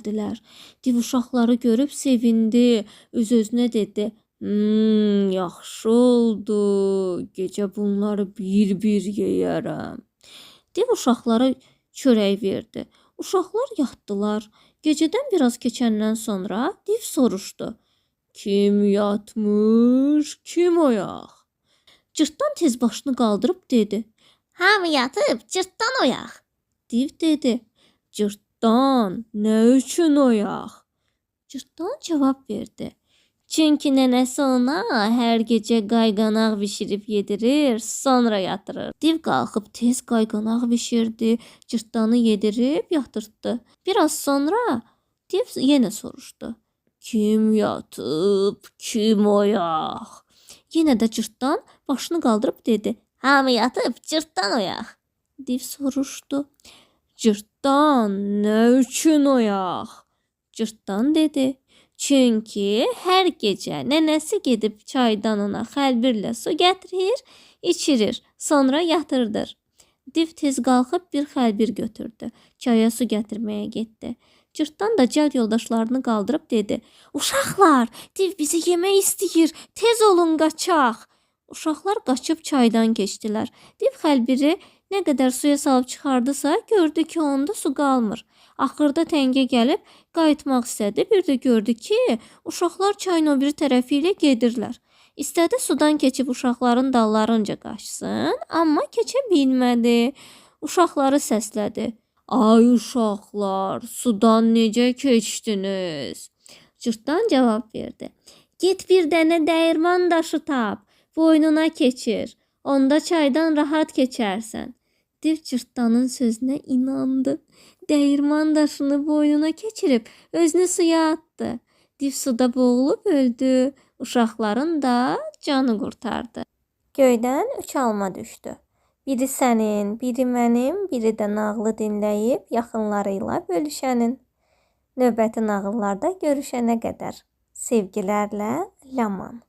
Dilər. Div uşaqları görüb sevindi, öz-özünə dedi: yaxşı oldu, gecə bunları bir-bir yeyərəm." Div uşaqlara çörək verdi. Uşaqlar yatdılar. Gecədən biraz keçəndən sonra div soruşdu: "Kim yatmış, kim oyaq?" Cırtdan tez başını qaldırıb dedi: "Hamı yatıb, cırtdan oyaq." Div dedi: "Cırtdan, nə üçün oyaq?" Cırtdan cavab verdi: "Çünki nənəsi ona hər gecə qayğanaq bişirib yedirir, sonra yatırır." Div qalxıb tez qayğanaq bişirdi, cırtdanı yedirib yatırtdı. Biraz sonra div yenə soruşdu: "Kim yatıb, kim oyaq?" Yenə də cırtdan başını qaldırıb dedi: "Hamı yatıb, cırtdan oyaq." Div soruşdu: "Cırtdan, nə üçün oyaq?" Cırtdan dedi: "Çünki hər gecə nənəsi gedib çaydan ona xəlbirlə su gətirir, içirir, sonra yatırdır." Div tez qalxıb bir xəlbir götürdü. Çaya su gətirməyə getdi. Cırtdan da cəld yoldaşlarını qaldırıb dedi: "Uşaqlar, div bizi yemək istəyir. Tez olun, qaçaq." Uşaqlar qaçıb çaydan keçdilər. Div xəlbiri nə qədər suya salıb çıxardısa, gördü ki, onda su qalmır. Axırda təngə gəlib qayıtmaq istədi. Bir də gördü ki, uşaqlar çayın o biri tərəfi ilə gedirlər. İstədi sudan keçib uşaqların dallarınca qaçsın, amma keçə bilmədi. Uşaqları səslədi: "Ay uşaqlar, sudan necə keçdiniz?" Cırtdan cavab verdi: "Get bir dənə dəyirman daşı tap, boynuna keçir. Onda çaydan rahat keçərsən." Div cırtdanın sözünə inandı. Dəyirman daşını boynuna keçirib özünü suya atdı. Div suda boğulub öldü. Uşaqların da canı qurtardı. Göydən 3 alma düşdü. Biri sənin, biri mənim, biri də nağılı dinləyib yaxınları ilə bölüşənin. Növbəti nağıllarda görüşənə qədər sevgilərlə Ləman.